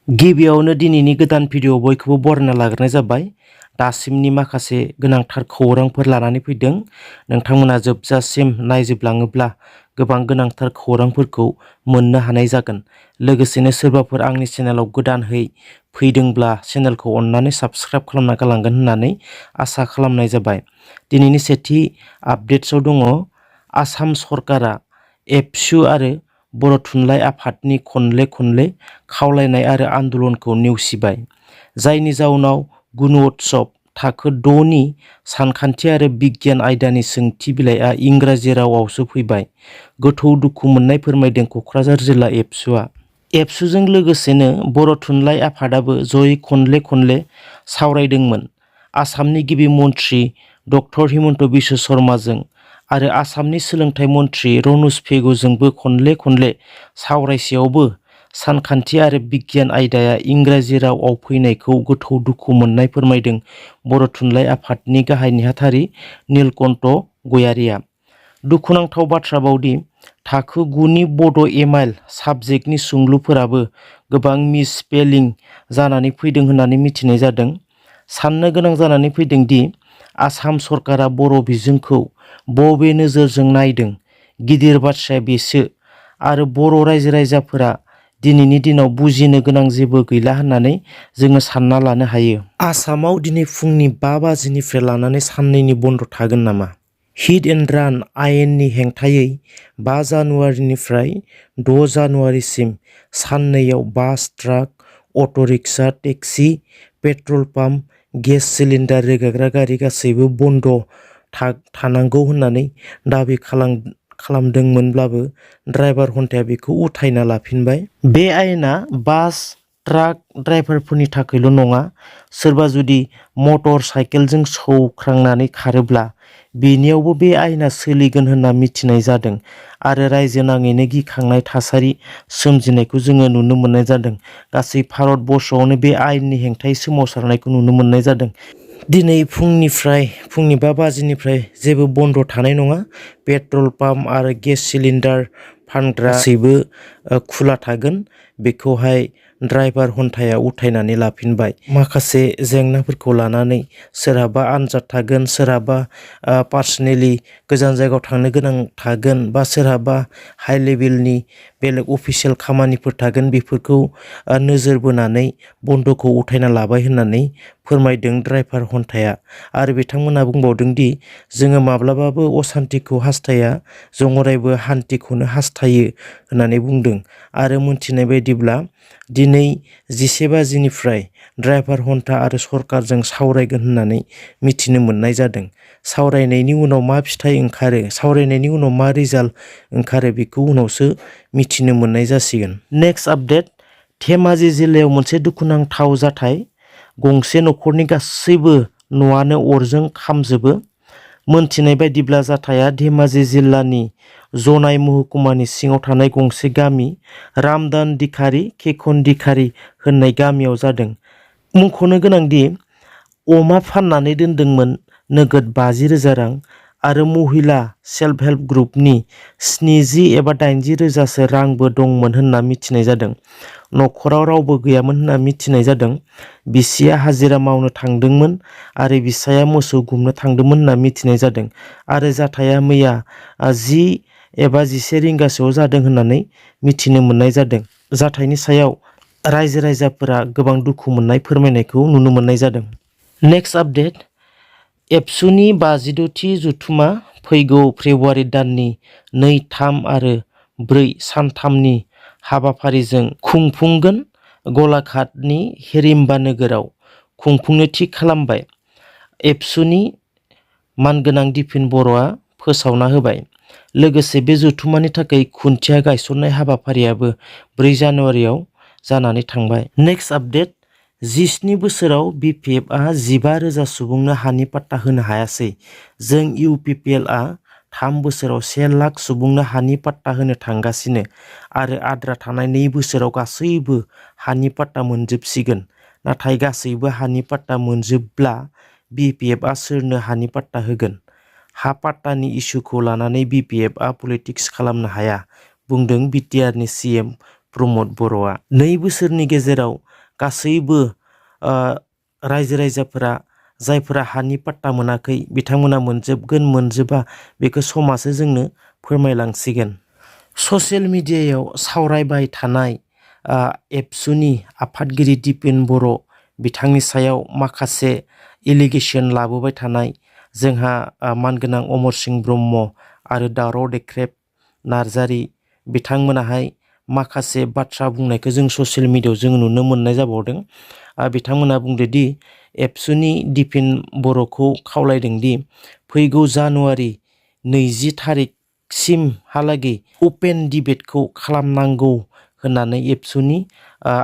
गिबियावनो दिनैनि गोदान भिडिअ बयखौबो बरायना लाग्रोनाय जाबाय। दासिमनि माखासे गोनांथार खौरांफोर लानानै फैदों। नोंथांमोना जोबजासिम नायजोबलाङोब्ला गोबां गोनांथार खौरांफोरखौ मोननो हानाय जागोन। लोगोसेनो सोरबाफोर आंनि चेनेलाव गोदानहै फैदोंब्ला चेनेलखौ अननानै साबस्क्राइब खालामना गालांगोन होननानै आसा खालामनाय जाबाय। दिनैनि सेथि आपडेट्सआव दङ आसाम सरकारा एबसु आरो बर' थुनलाइ आफादनि खनले खावलायनाय आरो आन्दोलनखौ नेवसिबाय, जायनि जाउनाव गुणउत्सव थाखो 6 नि सानखान्थि आरो बिगियान आयदानि सोंथि बिलाइआ इंराजि रावावसो फैबाय। गोथौ दुखु मोननाय फोरमायदों क'क्राझार जिल्ला एबसुआ। एबसुजों लोगोसेनो बर' थुनलाइ आफादाबो जयै खनले सावरायदोंमोन। आसामनि गिबि मन्थ्रि डक्टर हिमन्त बिश्व शर्माजों आरो आसामनि सोलोंथाइ मन्थ्रि रनज पेगुजोंबो खनले सावरायसेयावबो सानखान्थि आरो बिगियान आयदाया इंराजि रावआव फैनायखौ गोथौ दुखु मोननाय फोरमायदों बर' थुनलाइ आफादनि गाहाय नेहाथारि नीलकण्ठ गयारिया। दुखुनांथाव बाथ्राबावदि थाखो 9 नि बड' एमाइल साबजेक्टनि सोंलुफोराबो गोबां मिसस्पेलिं जानानै फैदों होननानै मिथिनाय जादों। साननो गोनां जानानै फैदों दि आसाम सरकारा बर' बिजोंखौ बबे नोजोरजों नायदों। गिदिर बाथ्राया बेसो, आरो बर' रायजो राजाफोरा दिनैनि दिनाव बुजिनो गोनां जेबो गैला होननानै जोङो सानना लानो हायो। आसामाव दिनै फुंनि 5 बाजिनिफ्राय लानानै साननैनि बन्द' थागोन नामा? हिट एन्ड रान आयेननि हेंथायै 5 जानुवारिनिफ्राय 6 जानुवारिसिम साननैयाव bus, truck, auto' rickshaw, taxi, petrol pump, gas cylinder रोगाग्रा गारि गासैबो बन्द' थानांगौ होननानै दाबि खालामदोंमोनब्लाबो ड्राइभार हन्थाया बेखौ उथायना लाफिनबाय। बे आयेना बास, ट्राक ड्राइभारफोरनि थाखायल' नङा। सोरबा जुदि मटर साइकेलजों सौख्रांनानै खारोब्ला बेनियावबो बे आयेना सोलिगोन होनना मिथिनाय जादों आरो रायजो नाङैनो गिखांनाय थासारि सोमजिनायखौ जोङो नुनो मोननाय जादों। गासै भारत बर्षआवनो बे आयेननि हेंथायै सोमावसारनायखौ नुनो मोननाय जादों। दिनै फुंनि 5 बाजिनिफ्राय जेबो बन्द' थानाय नङा। पेट्रल पाम्प आरो गेस सिलिन्डार फानग्रा गासैबो खुला थागोन। बेखौहाय ड्राइभार हन्थाया उथायनानै लाफिनबाय। माखासे जेंनाफोरखौ लानानै सोरहाबा आनजाद थागोन, सोरहाबा पार्सनेलि गोजान जायगायाव थांनो गोनां थागोन, बा सोरहाबा हाइ लेभेलनि बेलेग अफिसियेल खामानिफोर थागोन। बेफोरखौ नोजोर बोनानै बन्द'खौ उथायना लाबाय होननानै फोरमायदों ड्राइभार हन्थाया। आरो बिथांमोना बुंबावदों दि जोङो माब्लाबाबो असान्तिखौ हास्थाया, जों अरायबो हान्थिखौनो हास्थायो होननानै बुंदों। आरो मोनथिनाय बायदिब्ला दिनै 11 बाजिनिफ्राय ड्राइभार हन्था आरो सरकारजों सावरायगोन होननानै मिथिनो मोननाय जादों। सावरायनायनि उनाव मा फिथाइ ओंखारो, सावरायनायनि उनाव मा रिजाल्ट ओंखारो, बेखौ उनावसो मिथिनो मोननाय जासिगोन। नेक्स्ट आपडेट, धेमाजि जिल्लायाव मोनसे दुखुनांथाव जाथाय। गंसे न'खरनि गासैबो न'आनो अरजों खामजोबो। मोनथिनाय बायदिब्ला जाथाया धेमाजि जिल्लानि जनाय महकुमानि सिङाव थानाय गंसे गामि रामदान दिखारि केखन दिखारि होननाय गामियाव जादों। मुंख'नो गोनांदि अमा फाननानै दोनदोंमोन नोगोद 50,000 रां आरो महिला सेल्फ हेल्प ग्रुपनि 70 एबा 80 रोजासो रांबो दंमोन होनना मिथिनाय जादों। न'खराव रावबो गैयामोन होनना मिथिनाय जादों। बिसिया हाजिरा मावनो थांदोंमोन आरो बिसाया मोसौ गुमनो थांदोंमोन होनना मिथिनाय जादों। आरो जाथाया मैया 10 एबा 11 रिंगासोआव जादों होननानै मिथिनो मोननाय जादों। जाथायनि सायाव रायजो राजाफोरा गोबां दुखु मोननाय फोरमायनायखौ नुनो मोननाय जादों। नेक्स्ट आपडेट, एबसुनि 56थि जथुमा फैगौ फेब्रुवारि दाननि 2, 3 आरो 4 सानथामनि हाबाफारिजों खुंफुंगोन। गलाघाटनि हिरिम्बा नोगोराव खुंफुंनो थि खालामबाय। एबसुनि मानगोनां दिपेन बर'आ फोसावना होबाय। लोगोसे बे जथुमानि थाखाय खुन्थिया गायसननाय हाबाफारियाबो 4 जानुवारियाव जानानै थांबाय। नेक्स्ट आपडेट, 17 बोसोराव बिपिएफआ 15,000 सुबुंनो हानि पाट्टा होनो हायासै। जों इउपिपिएलआ 3 बोसोराव 1 लाख सुबुंनो हानि पाट्टा होनो थांगासिनो आरो आद्रा थानाय 2 बोसोराव गासैबो हानि पाट्टा मोनजोबसिगोन। नाथाय गासैबो हानि पाट्टा मोनजोबब्ला बिपिएफआ सोरनो हानि पाट्टा होगोन? हा पाट्टानि इस्युखौ लानानै बिपिएफआ पलिटिक्स खालामनो हाया, बुंदों बिटिआरनि सिएम प्रमद बर'आ 2 बोसोरनि गेजेराव गासैबो रायजो राजाफोरा जायफोरा हानि पाट्टा मोनाखै बिथांमोना मोनजोबगोन मोनजोबा बेखौ समासो जोंनो फोरमायलांसिगोन। ससियेल मिडियायाव सावरायबाय थानाय एबसुनि आफादगिरि दिपेन बर' बिथांनि सायाव माखासे एलिगेसन लाबोबाय थानाय जोंहा मानगोनां अमर सिंह ब्रह्म आरो दावराव देख्रेब नार्जारि बिथांमोनाहाय माखासे बाथ्रा बुंनायखौ जों ससियेल मिडियायाव जों नुनो मोननाय जाबावदों। बिथांमोना बुंदोंदि एबसुनि दिपेन बर'खौ खावलायदोंदि फैगौ जानुवारि 20 थारिखसिमहालागै अपेन डिबेटखौ खालामनांगौ होननानै एबसुनि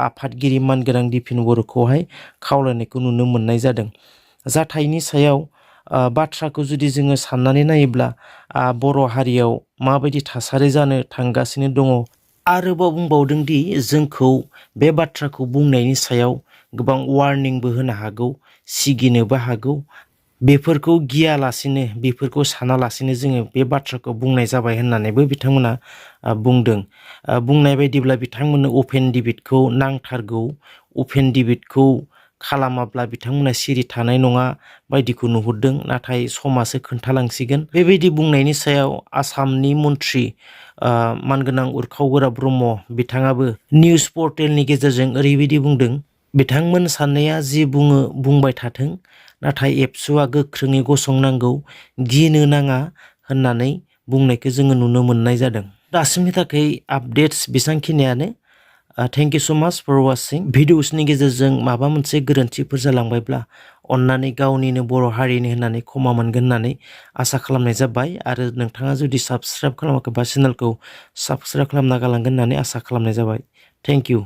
आफादगिरि मानगोनां दिपेन बर'खौहाय खावलायनायखौ नुनो मोननाय जादों। जाथायनि सायाव बाथ्राखौ जुदि जोङो साननानै नायोब्ला बर' हारियाव माबायदि थासारि जानो थांगासिनो दङ आरोबाव बुंबावदों दि जोंखौ बे बाथ्राखौ बुंनायनि सायाव गोबां वार्निंबो होनो हागौ, सिगिनोबो हागौ। बेफोरखौ गियालासिनो बेफोरखौ सानालासिनो जोङो बे बाथ्राखौ बुंनाय जाबाय होननानैबो बिथांमोना बुंदों। बुंनाय बायदिब्ला बिथांमोननो अपेन डिबेटखौ नांथारगौ, अपेन डिबेटखौ खालामाब्ला बिथांमोना सिरि थानाय नङा बायदिखौ नुहुरदों, नाथाय समासो खोन्थालांसिगोन। बेबायदि बुंनायनि सायाव आसामनि मन्त्रि मानगोनां उरखाव ब्रह्म बिथाङाबो निउस पर्टेलनि गेजेरजों ओरैबायदि बुंदों, बिथांमोन सानैया जि बुङो बुंबाय थाथों, नाथाय एबसुआ गोख्रोङै गसंनांगौ, गिनो नाङा होननानै बुंनायखौ जोङो नुनो मोननाय जादों। दासिमनि थाखाय आपडेट्स बेसांखिनियानो। थेंक इउ सो माच फर वाचिं। भिडिअसनि गेजेरजों माबा मोनसे गोरोन्थिफोर जालांबायब्ला अन्नानै गावनिनो बर' हारिनि होननानै क्षमा मोनगोन होननानै आसा खालामनाय जाबाय। आरो नोंथाङा जुदि साबस्क्राइब खालामाखैबा चेनेलखौ साबस्क्राइब खालामना गालांगोन होननानै आसा खालामनाय जाबाय। Thank you.